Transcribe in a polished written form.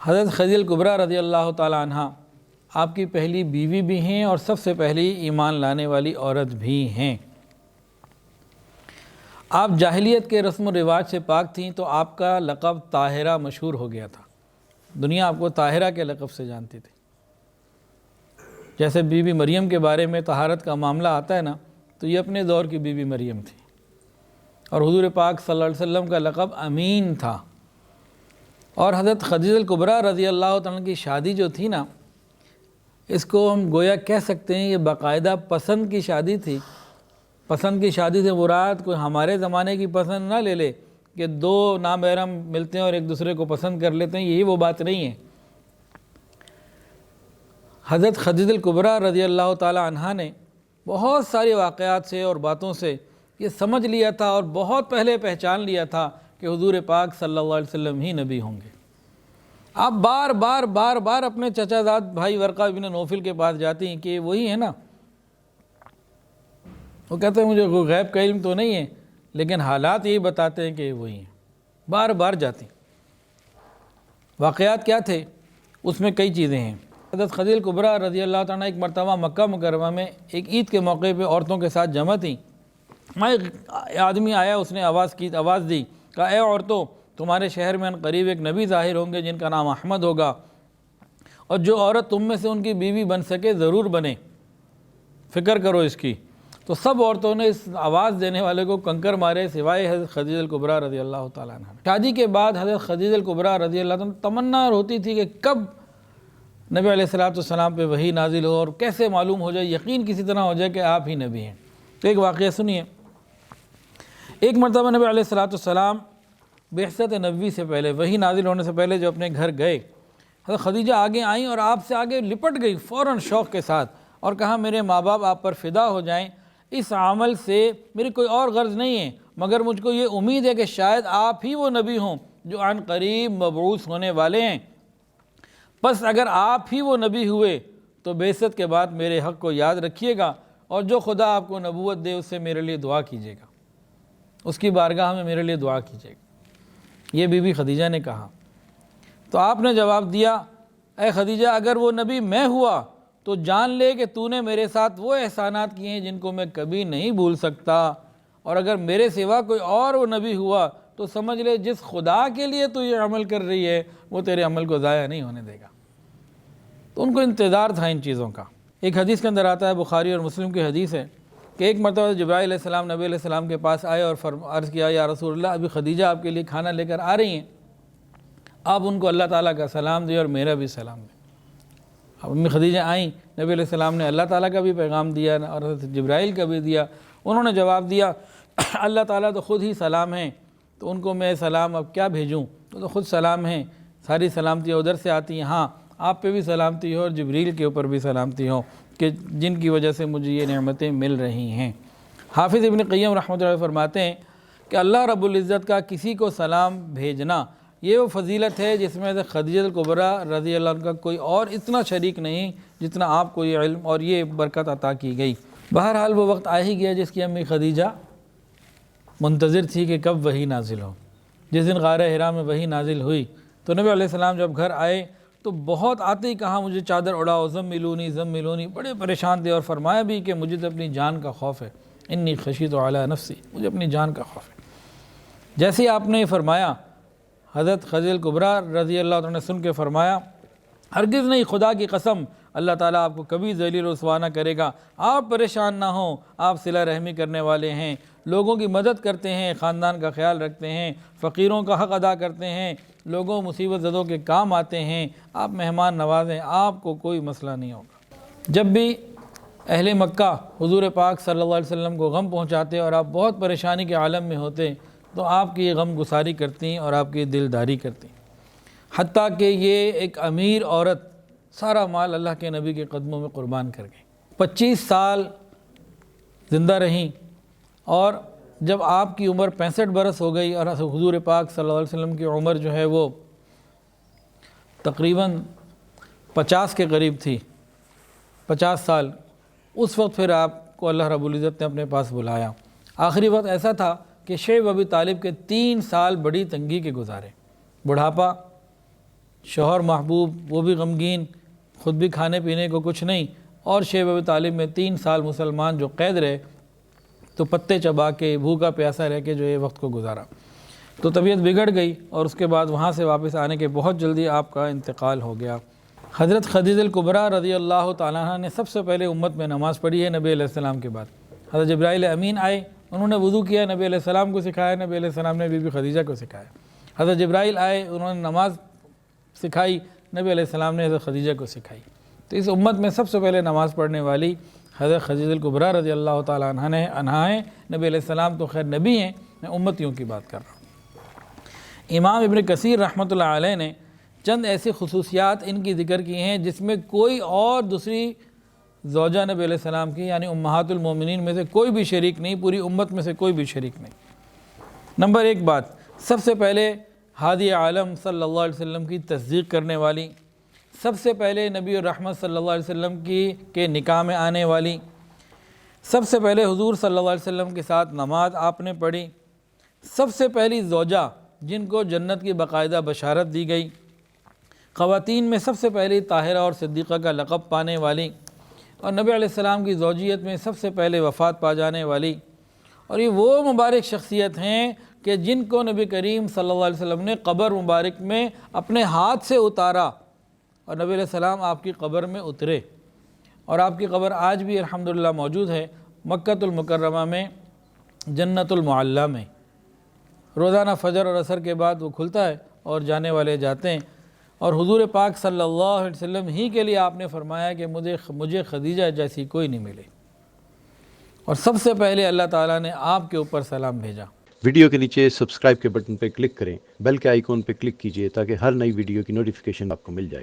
حضرت خدیجہ الکبریٰ رضی اللہ تعالی عنہ آپ کی پہلی بیوی بھی ہیں اور سب سے پہلی ایمان لانے والی عورت بھی ہیں۔ آپ جاہلیت کے رسم و رواج سے پاک تھیں تو آپ کا لقب طاہرہ مشہور ہو گیا تھا، دنیا آپ کو طاہرہ کے لقب سے جانتی تھی۔ جیسے بی بی مریم کے بارے میں طہارت کا معاملہ آتا ہے نا، تو یہ اپنے دور کی بی بی مریم تھی، اور حضور پاک صلی اللہ علیہ وسلم کا لقب امین تھا۔ اور حضرت خدیجہ الکبریٰ رضی اللہ تعالیٰ کی شادی جو تھی نا، اس کو ہم گویا کہہ سکتے ہیں یہ باقاعدہ پسند کی شادی تھی۔ پسند کی شادی سے مراد کوئی ہمارے زمانے کی پسند نہ لے لے کہ دو نامحرم ملتے ہیں اور ایک دوسرے کو پسند کر لیتے ہیں، یہی وہ بات نہیں ہے۔ حضرت خدیجہ الکبریٰ رضی اللہ تعالی عنہا نے بہت سارے واقعات سے اور باتوں سے یہ سمجھ لیا تھا اور بہت پہلے پہچان لیا تھا کہ حضور پاک صلی اللہ علیہ وسلم ہی نبی ہوں گے۔ آپ بار بار اپنے چچا زاد بھائی ورقہ بن نوفل کے پاس جاتی ہیں کہ وہی ہے نا۔ وہ کہتے ہیں مجھے کوئی غیب کا علم تو نہیں ہے، لیکن حالات یہی بتاتے ہیں کہ وہی ہیں۔ بار بار جاتی۔ واقعات کیا تھے؟ اس میں کئی چیزیں ہیں۔ حضرت خدیجہ الکبریٰ رضی اللہ تعالیٰ ایک مرتبہ مکہ مکرمہ میں ایک عید کے موقع پہ عورتوں کے ساتھ جمع تھیں۔ وہاں ایک آدمی آیا، اس نے آواز دی، کہا اے عورتوں، تمہارے شہر میں قریب ایک نبی ظاہر ہوں گے جن کا نام احمد ہوگا، اور جو عورت تم میں سے ان کی بیوی بن سکے ضرور بنے، فکر کرو اس کی۔ تو سب عورتوں نے اس آواز دینے والے کو کنکر مارے سوائے حضرت خدیجہ الکبریٰ رضی اللہ تعالیٰ عنہ۔ شادی کے بعد حضرت خدیجہ الکبریٰ رضی اللہ تعالیٰ عنہ تمنا ہوتی تھی کہ کب نبی علیہ السلام پہ وحی نازل ہو اور کیسے معلوم ہو جائے، یقین کسی طرح ہو جائے کہ آپ ہی نبی ہیں۔ تو ایک واقعہ سنیے۔ ایک مرتبہ نبی علیہ السلام بعثت نبوی سے پہلے، وحی نازل ہونے سے پہلے جو اپنے گھر گئے، حضرت خدیجہ آگے آئیں اور آپ سے آگے لپٹ گئی فوراً شوق کے ساتھ، اور کہا میرے ماں باپ آپ پر فدا ہو جائیں، اس عمل سے میری کوئی اور غرض نہیں ہے، مگر مجھ کو یہ امید ہے کہ شاید آپ ہی وہ نبی ہوں جو عن قریب مبعوث ہونے والے ہیں، بس اگر آپ ہی وہ نبی ہوئے تو بعثت کے بعد میرے حق کو یاد رکھیے گا، اور جو خدا آپ کو نبوت دے اس سے میرے لیے دعا کیجیے گا، اس کی بارگاہ میں میرے لیے دعا کیجیے گا۔ یہ بی بی خدیجہ نے کہا۔ تو آپ نے جواب دیا، اے خدیجہ، اگر وہ نبی میں ہوا تو جان لے کہ تو نے میرے ساتھ وہ احسانات کیے ہیں جن کو میں کبھی نہیں بھول سکتا، اور اگر میرے سوا کوئی اور وہ نبی ہوا تو سمجھ لے جس خدا کے لیے تو یہ عمل کر رہی ہے وہ تیرے عمل کو ضائع نہیں ہونے دے گا۔ تو ان کو انتظار تھا ان چیزوں کا۔ ایک حدیث کے اندر آتا ہے، بخاری اور مسلم کی حدیث ہے، کہ ایک مرتبہ جبرائیل علیہ السلام نبی علیہ السلام کے پاس آئے اور عرض کیا، یا رسول اللہ، ابھی خدیجہ آپ کے لیے کھانا لے کر آ رہی ہیں، آپ ان کو اللہ تعالیٰ کا سلام دیں اور میرا بھی سلام دیں۔ اب امی خدیجہ آئیں، نبی علیہ السلام نے اللہ تعالیٰ کا بھی پیغام دیا اور حضرت جبرائیل کا بھی دیا۔ انہوں نے جواب دیا، اللہ تعالیٰ تو خود ہی سلام ہیں، تو ان کو میں سلام اب کیا بھیجوں، تو خود سلام ہیں، ساری سلامتیاں ادھر سے آتی ہیں، ہاں آپ پہ بھی سلامتی ہو اور جبریل کے اوپر بھی سلامتی ہو کہ جن کی وجہ سے مجھے یہ نعمتیں مل رہی ہیں۔ حافظ ابن قیم رحمۃ اللہ فرماتے ہیں کہ اللہ رب العزت کا کسی کو سلام بھیجنا یہ وہ فضیلت ہے جس میں سے خدیجہ الکبریٰ رضی اللہ عنہ کا کوئی اور اتنا شریک نہیں جتنا آپ کو یہ علم اور یہ برکت عطا کی گئی۔ بہرحال وہ وقت آ ہی گیا جس کی امی خدیجہ منتظر تھی کہ کب وحی نازل ہو۔ جس دن غار حرا میں وحی نازل ہوئی تو نبی علیہ السلام جب گھر آئے تو بہت آتے ہی کہا مجھے چادر اڑاؤ، زملونی، بڑے پریشان تھے، اور فرمایا بھی کہ مجھے تو اپنی جان کا خوف ہے، انی خشیت علی نفسی، مجھے اپنی جان کا خوف ہے۔ جیسے آپ نے فرمایا، حضرت خدیجہ الکبریٰ رضی اللہ عنہ نے سن کے فرمایا، ہرگز نہیں، خدا کی قسم، اللہ تعالیٰ آپ کو کبھی ذلیل و رسوا نہ کرے گا، آپ پریشان نہ ہوں، آپ صلہ رحمی کرنے والے ہیں، لوگوں کی مدد کرتے ہیں، خاندان کا خیال رکھتے ہیں، فقیروں کا حق ادا کرتے ہیں، لوگوں مصیبت زدوں کے کام آتے ہیں، آپ مہمان نواز ہیں، آپ کو کوئی مسئلہ نہیں ہوگا۔ جب بھی اہل مکہ حضور پاک صلی اللہ علیہ وسلم کو غم پہنچاتے اور آپ بہت پریشانی کے عالم میں ہوتے تو آپ کی یہ غم گساری کرتی اور آپ کی دلداری کرتی، حتیٰ کہ یہ ایک امیر عورت سارا مال اللہ کے نبی کے قدموں میں قربان کر گئی، 25 سال زندہ رہیں، اور جب آپ کی عمر 65 برس ہو گئی اور حضور پاک صلی اللہ علیہ وسلم کی عمر جو ہے وہ تقریباً 50 کے قریب تھی، 50 سال، اس وقت پھر آپ کو اللہ رب العزت نے اپنے پاس بلایا۔ آخری وقت ایسا تھا کہ شیخ ابی طالب کے 3 سال بڑی تنگی کے گزارے، بڑھاپا، شوہر محبوب وہ بھی غمگین، خود بھی کھانے پینے کو کچھ نہیں، اور شیب ابی طالب میں 3 سال مسلمان جو قید رہے تو پتے چبا کے بھوکا پیاسا رہ کے جو یہ وقت کو گزارا، تو طبیعت بگڑ گئی اور اس کے بعد وہاں سے واپس آنے کے بہت جلدی آپ کا انتقال ہو گیا۔ حضرت خدیجہ الکبریٰ رضی اللہ تعالیٰ عنہ نے سب سے پہلے امت میں نماز پڑھی ہے نبی علیہ السلام کے بعد۔ حضرت جبرائیل امین آئے، انہوں نے وضو کیا، نبی علیہ السلام کو سکھایا، نبی علیہ السلام نے بی بی خدیجہ کو سکھایا۔ حضرت جبرائیل آئے، انہوں نے نماز سکھائی، نبی علیہ السلام نے حضرت خدیجہ کو سکھائی۔ تو اس امت میں سب سے پہلے نماز پڑھنے والی حضرت خدیجہ الکبریٰ رضی اللہ تعالیٰ عنہ ہیں۔ نبی علیہ السلام تو خیر نبی ہیں، میں امتیوں کی بات کر رہا ہوں۔ امام ابن کثیر رحمۃ اللہ علیہ نے چند ایسی خصوصیات ان کی ذکر کی ہیں جس میں کوئی اور دوسری زوجہ نبی علیہ السلام کی یعنی امہات المومنین میں سے کوئی بھی شریک نہیں، پوری امت میں سے کوئی بھی شریک نہیں۔ نمبر 1 بات، سب سے پہلے ہادی عالم صلی اللہ علیہ وسلم کی تصدیق کرنے والی، سب سے پہلے نبی الرحمت صلی اللہ علیہ وسلم کے نکاح میں آنے والی، سب سے پہلے حضور صلی اللہ علیہ وسلم کے ساتھ نماز آپ نے پڑھی، سب سے پہلی زوجہ جن کو جنت کی باقاعدہ بشارت دی گئی، خواتین میں سب سے پہلی طاہرہ اور صدیقہ کا لقب پانے والی، اور نبی علیہ السلام کی زوجیت میں سب سے پہلے وفات پا جانے والی، اور یہ وہ مبارک شخصیت ہیں کہ جن کو نبی کریم صلی اللہ علیہ وسلم نے قبر مبارک میں اپنے ہاتھ سے اتارا، اور نبی علیہ السلام آپ کی قبر میں اترے، اور آپ کی قبر آج بھی الحمدللہ موجود ہے مکۃ المکرمہ میں جنت المعلیٰ میں۔ روزانہ فجر اور عصر کے بعد وہ کھلتا ہے اور جانے والے جاتے ہیں، اور حضور پاک صلی اللہ علیہ وسلم ہی کے لیے آپ نے فرمایا کہ مجھے خدیجہ جیسی کوئی نہیں ملے، اور سب سے پہلے اللہ تعالیٰ نے آپ کے اوپر سلام بھیجا۔ ویڈیو کے نیچے سبسکرائب کے بٹن پہ کلک کریں، بیل کے آئیکن پہ کلک کیجئے تاکہ ہر نئی ویڈیو کی نوٹیفیکیشن آپ کو مل جائے۔